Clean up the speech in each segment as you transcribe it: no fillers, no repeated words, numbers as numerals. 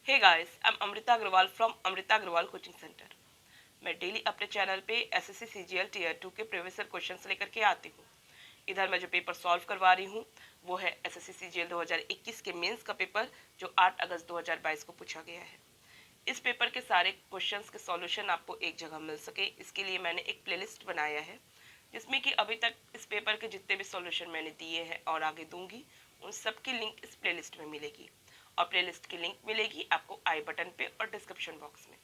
Hey guys, I am Amrita Agarwal from Amrita Agarwal coaching centre. मैं daily अपने channel पे एसएससी सीजीएल टीयर 2 के प्रीवियस ईयर क्वेश्चंस लेकर के आती हूँ। इधर मैं जो पेपर सॉल्व करवा रही हूँ वो है एसएससी सीजीएल 2021 के मेंस का पेपर, जो 8 अगस्त 2022 को पूछा गया है। इस पेपर के सारे क्वेश्चंस के सॉल्यूशन आपको एक जगह मिल सके, इसके लिए मैंने एक प्लेलिस्ट बनाया है, जिसमें कि अभी तक इस पेपर के जितने भी सॉल्यूशन मैंने दिए हैं और आगे दूंगी, उन सब की लिंक इस प्लेलिस्ट में मिलेगी। और प्लेलिस्ट की लिंक मिलेगी आपको आई बटन पे और डिस्क्रिप्शन बॉक्स में।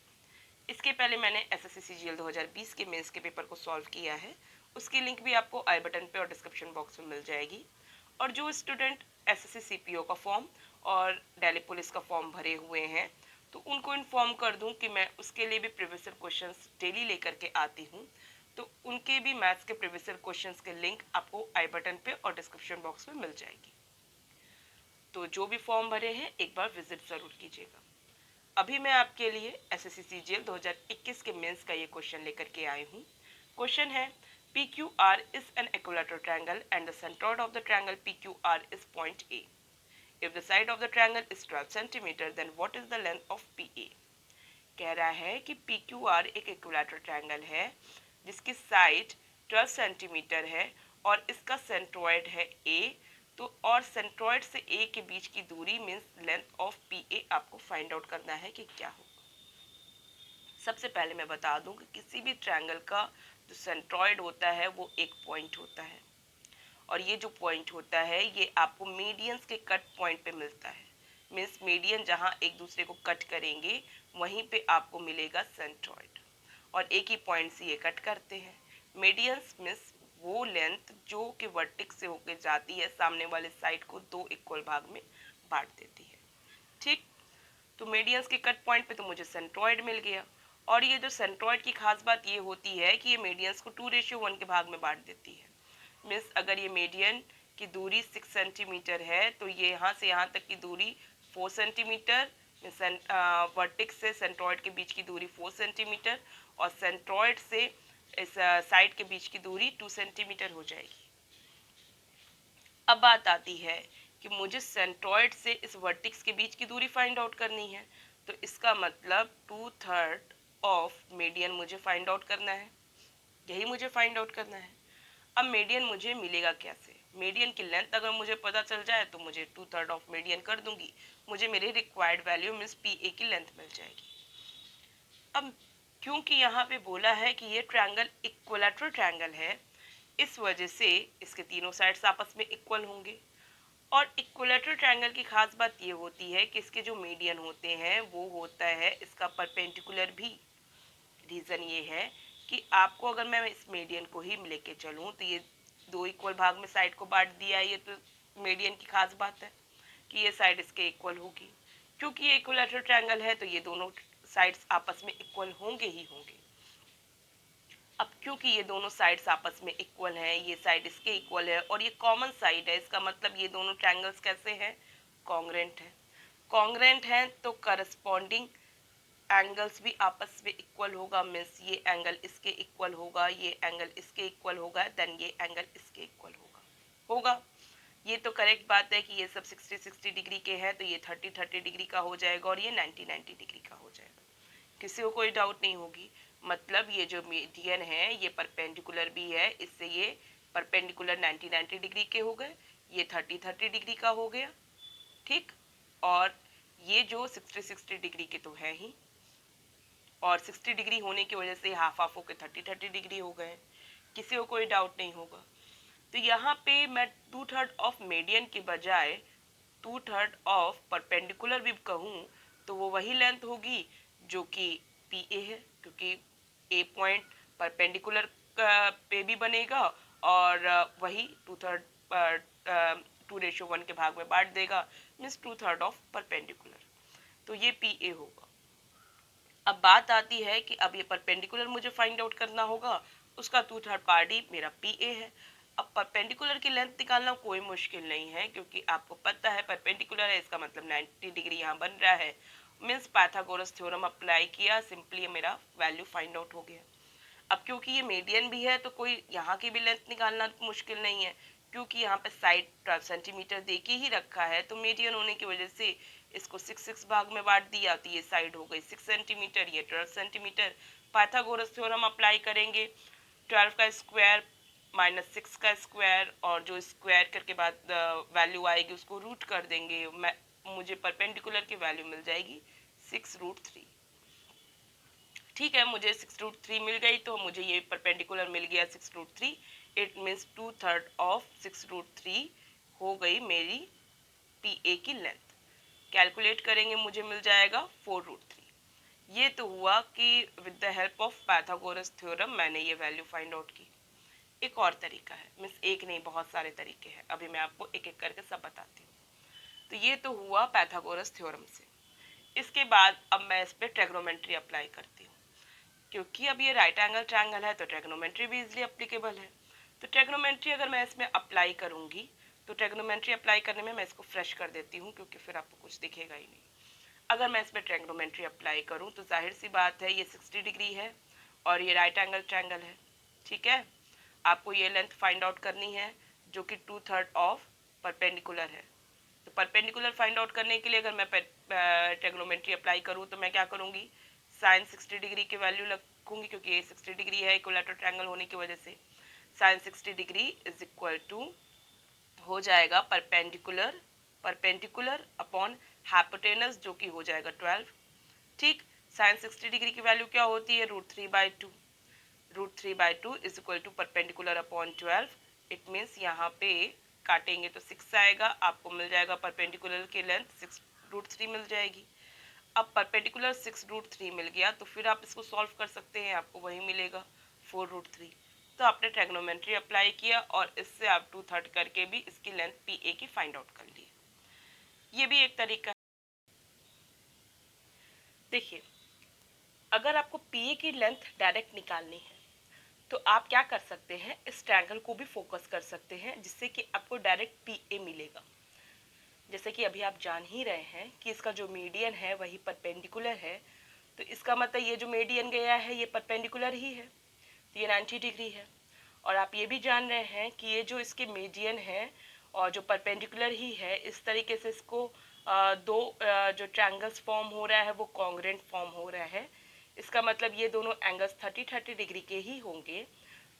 इसके पहले मैंने एसएससी सीजीएल 2020 के मेंस के पेपर को सॉल्व किया है, उसकी लिंक भी आपको आई बटन पे और डिस्क्रिप्शन बॉक्स में मिल जाएगी। और जो स्टूडेंट एसएससी सीपीओ का फॉर्म और दिल्ली पुलिस का फॉर्म भरे हुए हैं, तो उनको इन्फॉर्म कर दूं कि मैं उसके लिए भी प्रीवियस ईयर क्वेश्चंस डेली लेकर के आती हूं, तो उनके भी मैथ्स के प्रीवियस ईयर क्वेश्चंस के लिंक आपको आई बटन पे और डिस्क्रिप्शन बॉक्स में मिल जाएगी। तो जो भी फॉर्म भरे हैं एक बार विजिट ज़रूर कीजिएगा। अभी मैं आपके लिए एसएससी सीजीएल 2021 के मेंस का ये क्वेश्चन लेकर के आई हूँ। क्वेश्चन है, P Q R is an equilateral triangle and the centroid of the triangle P Q R is point A. If the side of the triangle is 12 centimetre then what is the length of P A. कह रहा है कि P Q R एक equilateral triangle है जिसकी side 12 centimetre है और इसका सेंट्रोइड है ए। तो और सेंट्रोइड से ए के बीच की दूरी मीन्स लेंथ ऑफ पी ए आपको फाइंड आउट करना है कि क्या हो। सबसे पहले मैं बता दूं कि किसी भी ट्रायंगल का जो सेंट्रोइड होता है वो एक पॉइंट होता है, और ये जो पॉइंट होता है ये आपको मीडियंस के कट पॉइंट पे मिलता है। मीन्स मीडियन जहाँ एक दूसरे को कट करेंगे वहीं पे आपको मिलेगा सेंट्रोइड, और एक ही पॉइंट से ये कट करते हैं। मीडियंस मीन्स वो लेंथ जो कि वर्टेक्स से होकर जाती है, सामने वाले साइड को दो इक्वल भाग में बांट देती है। ठीक, तो मीडियंस के कट पॉइंट पे तो मुझे सेंट्रोइड मिल गया। और ये जो सेंट्रोइड की खास बात ये होती है कि ये मीडियंस को 2:1 के भाग में बांट देती है। मीन्स अगर ये मीडियन की दूरी 6 सेंटीमीटर है तो ये यहाँ से यहाँ तक की दूरी 4 सेंटीमीटर, वर्टेक्स से सेंट्रोइड के बीच की दूरी 4 सेंटीमीटर, और सेंट्रोइड से इस साइड के बीच की दूरी 2 सेंटीमीटर हो जाएगी। अब बात आती है कि मुझे सेंट्रोइड से इस वर्टेक्स के बीच की दूरी फाइंड आउट करनी है, तो इसका मतलब 2/3 ऑफ मीडियन मुझे फाइंड आउट करना है। यही मुझे फाइंड आउट करना है। अब मीडियन मुझे मिलेगा कैसे? मीडियन की लेंथ अगर मुझे पता चल जाए तो मुझे 2/3 ऑफ मीडियन कर दूंगी, मुझे मेरी रिक्वायर्ड वैल्यू मीन्स पी ए की लेंथ मिल जाएगी। अब क्योंकि यहाँ पे बोला है कि ये ट्रायंगल इक्विलैटरल ट्रायंगल है, इस वजह से इसके तीनों साइड्स आपस में इक्वल होंगे। और इक्विलैटरल ट्रायंगल की खास बात ये होती है कि इसके जो मीडियन होते हैं वो होता है इसका परपेंडिकुलर भी। रीज़न ये है कि आपको अगर मैं इस मीडियन को ही लेके चलूँ तो ये दो इक्वल भाग में साइड को बांट दिया है, ये तो मीडियन की खास बात है कि ये साइड इसके इक्वल होगी। क्योंकि ये इक्विलैटरल ट्रायंगल है तो ये दोनों साइड्स आपस में इक्वल होंगे ही होंगे। अब क्योंकि ये दोनों साइड्स आपस में इक्वल हैं, ये साइड इसके इक्वल है और ये कॉमन साइड है, इसका मतलब ये दोनों ट्रायंगल्स कैसे हैं? कॉन्ग्रेंट हैं। कॉन्ग्रेंट हैं तो करस्पॉन्डिंग एंगल्स भी आपस में इक्वल होगा। मीन्स ये एंगल इसके इक्वल होगा, ये एंगल इसके इक्वल होगा, देन ये एंगल इसके इक्वल होगा। ये तो करेक्ट बात है कि ये सब 60-60 डिग्री के हैं, तो ये 30-30 डिग्री का हो जाएगा और ये 90-90 डिग्री का हो जाएगा। किसी को कोई डाउट नहीं होगी। मतलब ये जो मीडियन है ये परपेंडिकुलर भी है, इससे ये परपेंडिकुलर 90-90 डिग्री के हो गए, ये 30-30 डिग्री का हो गया। ठीक, और ये जो 60-60 डिग्री के तो है ही, और 60 डिग्री होने की वजह से हाफ हाफ होकर 30-30 डिग्री हो गए। किसी को कोई डाउट नहीं होगा। तो यहाँ पे मैं 2/3 ऑफ मीडियन के बजाय 2/3 ऑफ परपेंडिकुलर भी कहूँ तो वो वही लेंथ होगी जो कि पी ए है, क्योंकि ए पॉइंट परपेंडिकुलर पे भी बनेगा और वही 2/1 के भाग में बांट देगा, मीन्स 2/3 ऑफ परपेंडिकुलर। तो ये पी ए होगा। अब बात आती है कि अब ये परपेंडिकुलर मुझे फाइंड आउट करना होगा, उसका 2/3 पार्ट ही मेरा पी ए है। अब परपेंडिकुलर की लेंथ निकालना कोई मुश्किल नहीं है, क्योंकि आपको पता है परपेंडिकुलर है, इसका मतलब 90 डिग्री यहाँ बन रहा है। मीन्स पाइथागोरस थ्योरम अप्लाई किया, सिंपली मेरा वैल्यू फाइंड आउट हो गया। अब क्योंकि ये मीडियन भी है तो कोई यहाँ की भी लेंथ निकालना मुश्किल नहीं है, क्योंकि यहाँ पे साइड 12 सेंटीमीटर दे के ही रखा है, तो मीडियन होने की वजह से इसको 6 भाग में बांट दिया, तो ये साइड हो गई 6 सेंटीमीटर, ये 12 सेंटीमीटर। पाइथागोरस थ्योरम अप्लाई करेंगे, 12 का स्क्वायर माइनस 6 का स्क्वायर, और जो स्क्वायर करके बाद वैल्यू आएगी उसको रूट कर देंगे, मुझे परपेंडिकुलर की वैल्यू मिल जाएगी 6√3। ठीक है, मुझे 6√3 मिल गई, तो मुझे ये परपेंडिकुलर मिल गया 6√3। इट मीन्स 2/3 ऑफ 6√3 हो गई मेरी पी ए की लेंथ। कैलकुलेट करेंगे, मुझे मिल जाएगा 4√3। ये तो हुआ कि with the help of Pythagoras theorem मैंने ये वैल्यू फाइंड आउट की। एक और तरीका है, मीन्स एक नहीं बहुत सारे तरीके हैं, अभी मैं आपको एक एक करके सब बताती हूँ। तो ये तो हुआ पाइथागोरस थ्योरम से। इसके बाद अब मैं इस पर ट्रिग्नोमेट्री अप्लाई करती हूँ, क्योंकि अब ये राइट एंगल ट्रायंगल है तो ट्रिग्नोमेट्री भी इजीली अप्लीकेबल है। तो ट्रिग्नोमेट्री अगर मैं इसमें अप्लाई करूँगी, तो ट्रिग्नोमेट्री अप्लाई करने में मैं इसको फ्रेश कर देती हूँ, क्योंकि फिर आपको कुछ दिखेगा ही नहीं। अगर मैं इसमें ट्रिग्नोमेट्री अप्लाई करूँ तो जाहिर सी बात है, ये 60 डिग्री है और ये राइट एंगल ट्रायंगल है। ठीक है, आपको ये लेंथ फाइंड आउट करनी है, जो कि 2/3 ऑफ परपेंडिकुलर है। तो परपेंडिकुलर फाइंड आउट करने के लिए अगर मैं ट्रिग्नोमेट्री अप्लाई करूँ, तो मैं क्या करूँगी, साइन 60 डिग्री की वैल्यू रखूँगी, क्योंकि ये 60 डिग्री है इक्विलैटरल ट्रायंगल होने की वजह से। Sine 60 degree is equal to हो जाएगा परपेंडिकुलर अपॉन हाइपोटेनस, जो कि हो जाएगा 12। ठीक, साइन 60 डिग्री की वैल्यू क्या होती है, √3/2। √3/2 is equal to perpendicular upon 12। It means यहाँ पे काटेंगे तो 6 आएगा, आपको मिल जाएगा परपेंडिकुलर की लेंथ 6√3 मिल जाएगी। अब परपेंडिकुलर 6√3 मिल गया, तो फिर आप इसको सॉल्व कर सकते हैं, आपको वही मिलेगा 4√3। तो आपने ट्रिग्नोमेट्री अप्लाई किया और इससे आप 2/3 करके भी इसकी लेंथ पी ए की फाइंड आउट कर ली। ये भी एक तरीका। देखिए, अगर आपको पी ए की लेंथ डायरेक्ट निकालनी है, तो आप क्या कर सकते हैं, इस ट्रायंगल को भी फोकस कर सकते हैं, जिससे कि आपको डायरेक्ट पी ए मिलेगा। जैसे कि अभी आप जान ही रहे हैं कि इसका जो मीडियन है वही परपेंडिकुलर है, तो इसका मतलब ये जो मीडियन गया है ये परपेंडिकुलर ही है, तो ये 90 डिग्री है। और आप ये भी जान रहे हैं कि ये जो इसके मीडियन है और जो परपेंडिकुलर ही है, इस तरीके से इसको जो ट्रायंगल्स फॉर्म हो रहा है वो कॉन्ग्रेंट फॉर्म हो रहा है। इसका मतलब ये दोनों एंगल्स 30-30 डिग्री के ही होंगे।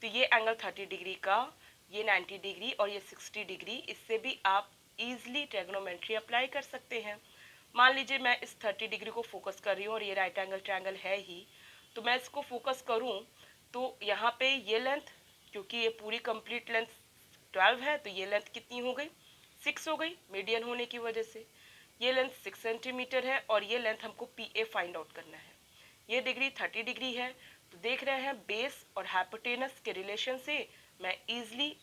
तो ये एंगल 30 डिग्री का, ये 90 डिग्री और ये 60 डिग्री, इससे भी आप ईजिली ट्रिग्नोमेट्री अप्लाई कर सकते हैं। मान लीजिए मैं इस 30 डिग्री को फोकस कर रही हूँ और ये राइट एंगल ट्रायंगल है ही, तो मैं इसको फोकस करूँ तो यहाँ पे ये लेंथ, क्योंकि ये पूरी कंप्लीट लेंथ 12 है, तो ये लेंथ कितनी हो गई, 6 हो गई मीडियन होने की वजह से। ये लेंथ 6 सेंटीमीटर है और ये लेंथ हमको पी ए फाइंड आउट करना है। ये डिग्री 30 डिग्री है, तो देख रहे हैं बेस और हाइपोटेनस के रिलेशन से मैं ईजिली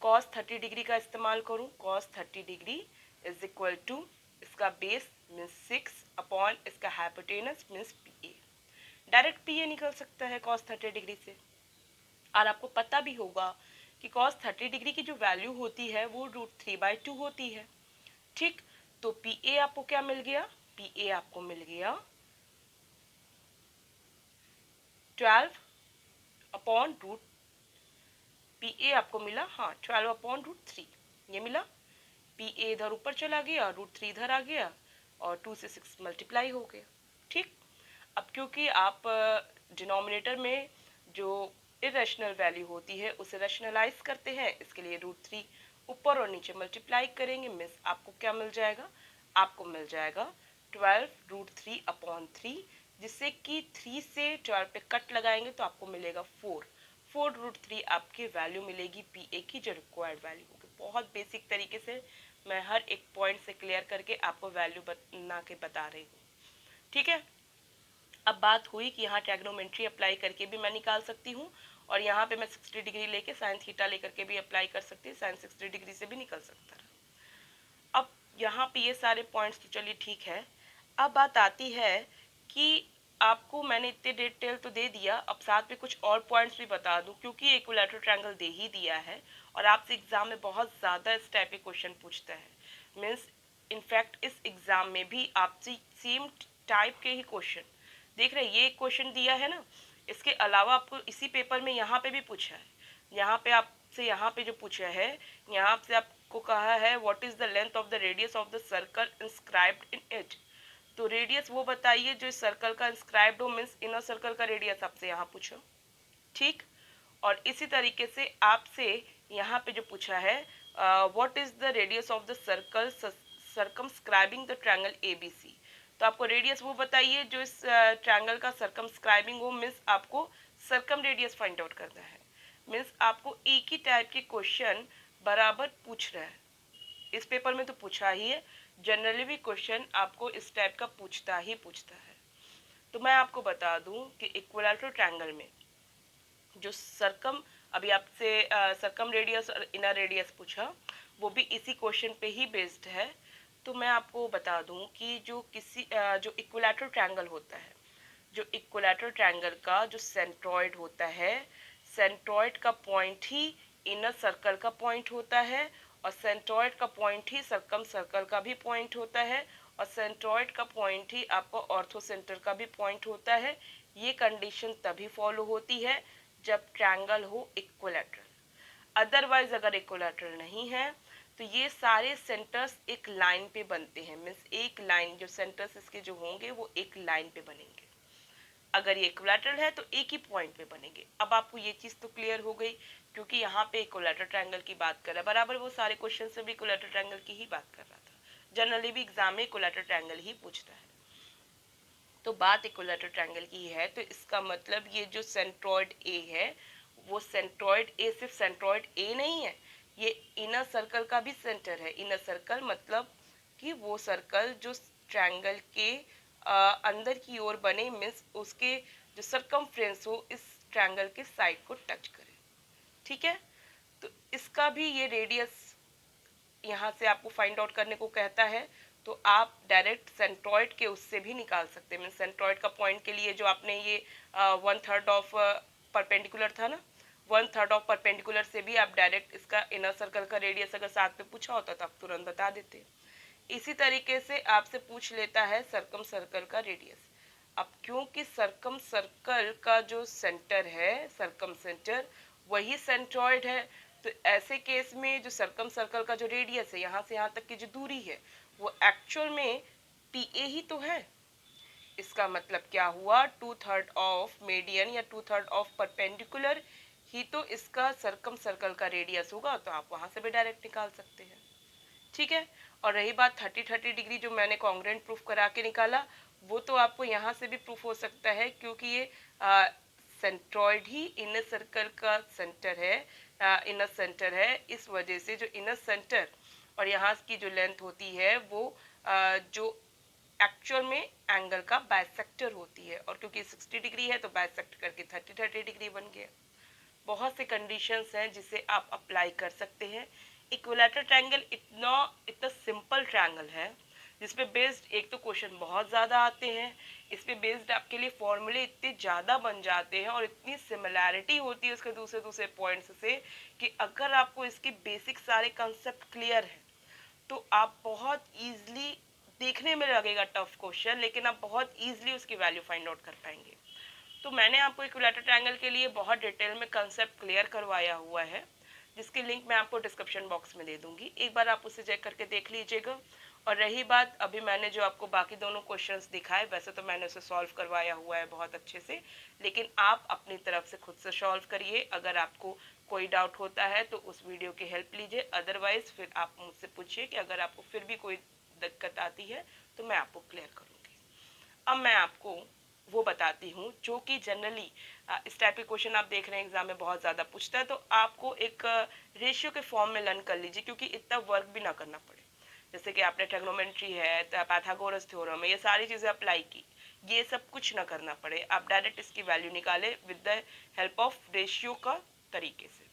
कॉस 30 डिग्री का इस्तेमाल करूं। Cos 30 degree is equal to इसका बेस मीन्स 6 अपॉन इसका hypotenuse means P A. Direct P A निकल सकता है कॉस 30 डिग्री से। और आपको पता भी होगा कि कॉस 30 डिग्री की जो वैल्यू होती है वो √3/2 होती है। ठीक, तो पी ए आपको क्या मिल गया, पी ए आपको मिल गया 12 अपॉन रूट, पी ए आपको मिला, हाँ 12 अपॉन √3 ये मिला। पी ए इधर ऊपर चला गया, √3 इधर आ गया और 2 से 6 मल्टीप्लाई हो गया। ठीक, अब क्योंकि आप डिनोमिनेटर में जो इरेशनल वैल्यू होती है उसे रैशनलाइज करते हैं, इसके लिए √3 ऊपर और नीचे मल्टीप्लाई करेंगे, मीन्स आपको क्या मिल जाएगा, आपको मिल जाएगा 12 √3/3, जिससे कि 3 से 12 पे कट लगाएंगे तो आपको मिलेगा 4 √3 आपकी वैल्यू मिलेगी पी ए की, जो रिक्वायर्ड वैल्यू होगी। बहुत बेसिक तरीके से मैं हर एक पॉइंट से क्लियर करके आपको वैल्यू बना के बता रही हूँ। ठीक है, अब बात हुई कि यहाँ ट्रिग्नोमेट्री अप्लाई करके भी मैं निकाल सकती हूँ, और यहाँ पे मैं 60 डिग्री लेके साइन थीटा लेकर के भी अप्लाई कर सकती हूँ, साइन 60 डिग्री से भी निकल सकता है। अब यहाँ पे ये सारे पॉइंट्स तो चलिए ठीक है। अब बात आती है कि आपको मैंने इतने डिटेल तो दे दिया, अब साथ में कुछ और पॉइंट्स भी बता दूं, क्योंकि इक्विलैटरल ट्रायंगल दे ही दिया है और आपसे एग्जाम में बहुत ज़्यादा इस टाइप के क्वेश्चन पूछता है। मीन्स इनफैक्ट इस एग्ज़ाम में भी आपसे सेम टाइप के ही क्वेश्चन देख रहे हैं। ये एक क्वेश्चन दिया है ना, इसके अलावा आपको इसी पेपर में यहाँ पे भी पूछा है। यहाँ पे आप आपसे यहाँ पे जो पूछा है, यहाँ से आपको कहा है what is the length of the radius of the circle inscribed in it. तो रेडियस वो बताइए जो इस सर्कल का इंस्क्राइब्ड हो, मीन्स इनर सर्कल का रेडियस आपसे यहाँ पूछो, ठीक। और इसी तरीके से आपसे यहाँ पे जो पूछा है what is the radius of the circle circumscribing the triangle ABC. तो आपको रेडियस वो बताइए जो इस ट्रायंगल का सर्कमस्क्राइबिंग हो, मीन्स आपको सर्कम रेडियस फाइंड आउट करना है। मीन्स आपको एक ही टाइप के क्वेश्चन बराबर पूछ रहा है, इस पेपर में तो पूछा ही है, जनरली भी क्वेश्चन आपको इस टाइप का पूछता ही पूछता है। तो मैं आपको बता दूं कि इक्विलैटरल ट्रायंगल में जो सर्कम, अभी आपसे सर्कम रेडियस और इनर रेडियस पूछा, वो भी इसी क्वेश्चन पे ही बेस्ड है। तो मैं आपको बता दूं कि जो जो इक्विलैटरल ट्रायंगल होता है, जो इक्विलैटरल ट्रायंगल का जो सेंट्रॉइड होता है, सेंट्रॉइड का पॉइंट ही इनर सर्कल का पॉइंट होता है, और सेंट्रॉइड का पॉइंट ही सर्कम सर्कल का भी पॉइंट होता है, और सेंट्रॉइड का पॉइंट ही आपका ऑर्थो सेंटर का भी पॉइंट होता है। ये कंडीशन तभी फॉलो होती है जब ट्रायंगल हो इक्विलैटरल। अदरवाइज अगर इक्विलैटरल नहीं है तो ये सारे सेंटर्स एक लाइन पे बनते हैं, मीन्स एक लाइन, जो सेंटर्स इसके जो होंगे वो एक लाइन पे बनेंगे। अगर ये इक्विलैटरल है तो एक ही पॉइंट पे बनेंगे। अब आपको ये चीज तो क्लियर हो गई, क्योंकि यहाँ पे इक्विलैटरल ट्रायंगल की बात कर रहा है, बराबर वो सारे क्वेश्चन से भी इक्विलैटरल ट्रायंगल की ही बात कर रहा था। जनरली भी एग्जाम में इक्विलैटरल ट्रायंगल ही पूछता है। तो बात इक्विलैटरल ट्रायंगल की है, तो इसका मतलब ये जो सेंट्रॉइड ए है, वो सेंट्रॉइड ए सिर्फ सेंट्रॉइड ए नहीं है, ये इनर सर्कल का भी सेंटर है। इनर सर्कल मतलब कि वो सर्कल जो ट्रायंगल के अंदर की ओर बने, मीन्स उसके जो सरकमफ्रेंस हो इस ट्रायंगल के साइड को टच करे, ठीक है। तो इसका भी ये रेडियस यहाँ से आपको फाइंड आउट करने को कहता है, तो आप डायरेक्ट सेंट्रॉइड के उससे भी निकाल सकते हैं। सेंट्रॉइड का पॉइंट के लिए जो आपने ये 1/3 ऑफ परपेंडिकुलर था ना, 1/3 ऑफ परपेंडिकुलर से भी आप डायरेक्ट इसका इनर सर्कल का रेडियस अगर साथ में पूछा होता तो आप तुरंत बता देते। इसी तरीके से आपसे पूछ लेता है सर्कम सर्कल का रेडियस। अब क्योंकि सर्कम सर्कल का जो सेंटर है, सर्कम सेंटर, वही सेंट्रॉइड है, तो ऐसे केस में जो सर्कम सर्कल का जो रेडियस है, यहाँ से यहाँ तक की जो दूरी है, वो एक्चुअल में PA ही तो है। इसका मतलब क्या हुआ, 2/3 ऑफ मीडियन या 2/3 ऑफ परपेंडिकुलर ही तो इसका सर्कम सर्कल का रेडियस होगा, तो आप वहां से भी डायरेक्ट निकाल सकते हैं, ठीक है। और रही बात 30-30 डिग्री जो मैंने कॉन्ग्रुएंट प्रूफ करा के निकाला, वो तो आपको यहाँ से भी प्रूफ हो सकता है, क्योंकि ये सेंट्रॉइड ही इनर सर्कल का सेंटर है, इनर सेंटर है। इस वजह से जो इनर सेंटर और यहाँ की जो लेंथ होती है वो जो एक्चुअल में एंगल का बाइसेक्टर होती है, और क्योंकि 60 डिग्री है तो बाइसेक्ट करके 30-30 डिग्री बन गया। बहुत से कंडीशंस हैं जिसे आप अप्लाई कर सकते हैं। इक्विलैटरल ट्रायंगल इतना सिंपल ट्रायंगल है जिसपे बेस्ड एक तो क्वेश्चन बहुत ज़्यादा आते हैं, इस पे बेस्ड आपके लिए फॉर्मूले इतने ज़्यादा बन जाते हैं और इतनी सिमिलैरिटी होती है उसके दूसरे दूसरे पॉइंट्स से कि अगर आपको इसके बेसिक सारे कंसेप्ट क्लियर है तो आप बहुत ईजिली, देखने में लगेगा टफ क्वेश्चन लेकिन आप बहुत ईजिली उसकी वैल्यू फाइंड आउट कर पाएंगे। तो मैंने आपको इक्विलैटरल ट्रायंगल के लिए बहुत डिटेल में कंसेप्ट क्लियर करवाया हुआ है, जिसकी लिंक मैं आपको डिस्क्रिप्शन बॉक्स में दे दूंगी, एक बार आप उसे चेक करके देख लीजिएगा। और रही बात, अभी मैंने जो आपको बाकी दोनों क्वेश्चंस दिखाए, वैसे तो मैंने उसे सॉल्व करवाया हुआ है बहुत अच्छे से, लेकिन आप अपनी तरफ से खुद से सॉल्व करिए। अगर आपको कोई डाउट होता है तो उस वीडियो की हेल्प लीजिए, अदरवाइज फिर आप मुझसे पूछिए कि अगर आपको फिर भी कोई दिक्कत आती है तो मैं आपको क्लियर करूँगी। अब मैं आपको वो बताती हूँ जो कि जनरली इस टाइप के क्वेश्चन आप देख रहे हैं एग्जाम में बहुत ज़्यादा पूछता है, तो आपको एक रेशियो के फॉर्म में लर्न कर लीजिए, क्योंकि इतना वर्क भी ना करना पड़े। जैसे कि आपने ट्रिग्नोमेट्री है, पाइथागोरस थ्योरम है, ये सारी चीज़ें अप्लाई की, ये सब कुछ ना करना पड़े, आप डायरेक्ट इसकी वैल्यू निकाले with the help of ratio का तरीके से।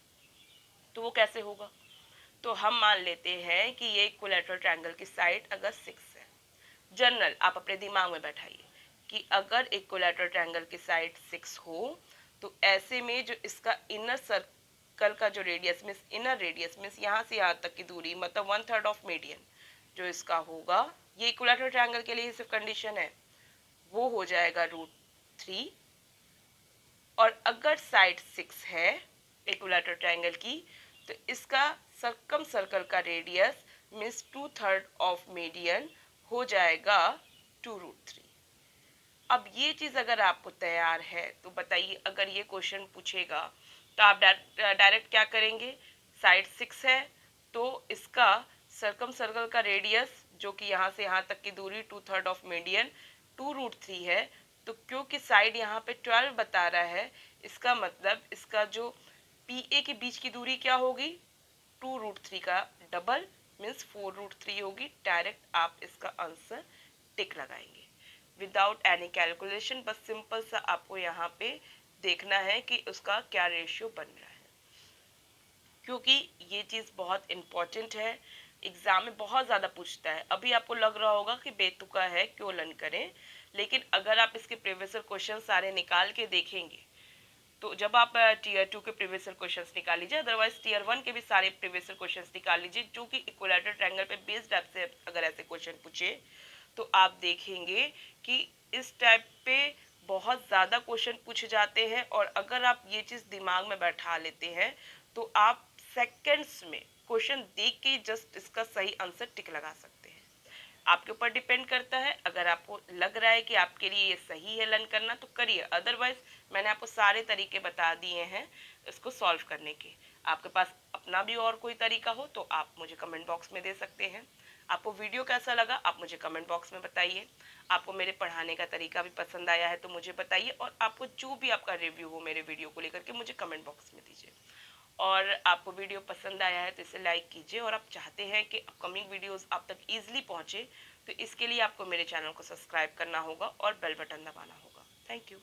तो वो कैसे होगा, तो हम मान लेते हैं कि ये इक्विलैटरल ट्रायंगल की साइड अगर 6 है, जनरल आप अपने दिमाग में बैठाइए कि अगर इक्विलैटरल ट्रायंगल की साइड 6 हो तो ऐसे में जो इसका इनर सर्कल का जो radius means inner radius means यहाँ से यहाँ तक की दूरी, मतलब 1/3 ऑफ मीडियन जो इसका होगा, ये इक्विलैटरल ट्रायंगल के लिए सिर्फ कंडीशन है, वो हो जाएगा √3। और अगर साइड 6 है इक्विलैटरल ट्रायंगल की तो इसका सर्कम सर्कल का रेडियस मीन्स 2/3 ऑफ मीडियन हो जाएगा 2√3। अब ये चीज अगर आपको तैयार है तो बताइए, अगर ये क्वेश्चन पूछेगा तो आप डायरेक्ट क्या करेंगे, साइड 6 है तो इसका सर्कम सर्कल का रेडियस जो कि यहाँ से यहाँ तक की दूरी 2/3 ऑफ मीडियन 2√3 है, तो क्योंकि साइड यहाँ पे 12 बता रहा है, इसका मतलब इसका जो पी ए के बीच की दूरी क्या होगी, 2√3 का डबल मीन्स 4√3 होगी। डायरेक्ट आप इसका आंसर टिक लगाएंगे विदाउट एनी कैलकुलेशन। बस सिंपल सा आपको यहाँ पे देखना है कि उसका क्या रेशियो बन रहा है, क्योंकि ये चीज़ बहुत इंपॉर्टेंट है, एग्जाम में बहुत ज़्यादा पूछता है। अभी आपको लग रहा होगा कि बेतुका है क्यों लर्न करें, लेकिन अगर आप इसके प्रीवियस क्वेश्चन सारे निकाल के देखेंगे तो जब आप टीयर 2 के प्रीवियस क्वेश्चंस निकाल लीजिए, अदरवाइज टीयर 1 के भी सारे प्रीवियस क्वेश्चंस निकाल लीजिए जो कि इक्विलैटरल ट्रायंगल पे बेस्ड आपसे अगर ऐसे क्वेश्चन पूछे तो आप देखेंगे कि इस टाइप पे बहुत ज़्यादा क्वेश्चन पूछे जाते हैं। और अगर आप ये चीज़ दिमाग में बैठा लेते हैं तो आप सेकेंड्स में क्वेश्चन देख के जस्ट इसका सही आंसर टिक लगा सकते हैं। आपके ऊपर डिपेंड करता है, अगर आपको लग रहा है कि आपके लिए ये सही है लर्न करना तो करिए, अदरवाइज मैंने आपको सारे तरीके बता दिए हैं इसको सॉल्व करने के। आपके पास अपना भी और कोई तरीका हो तो आप मुझे कमेंट बॉक्स में दे सकते हैं। आपको वीडियो कैसा लगा आप मुझे कमेंट बॉक्स में बताइए। आपको मेरे पढ़ाने का तरीका भी पसंद आया है तो मुझे बताइए, और आपको जो भी आपका रिव्यू हो मेरे वीडियो को लेकर के मुझे कमेंट बॉक्स में दीजिए। और आपको वीडियो पसंद आया है तो इसे लाइक कीजिए, और आप चाहते हैं कि अपकमिंग वीडियोस आप तक ईजिली पहुंचे तो इसके लिए आपको मेरे चैनल को सब्सक्राइब करना होगा और बेल बटन दबाना होगा। Thank you.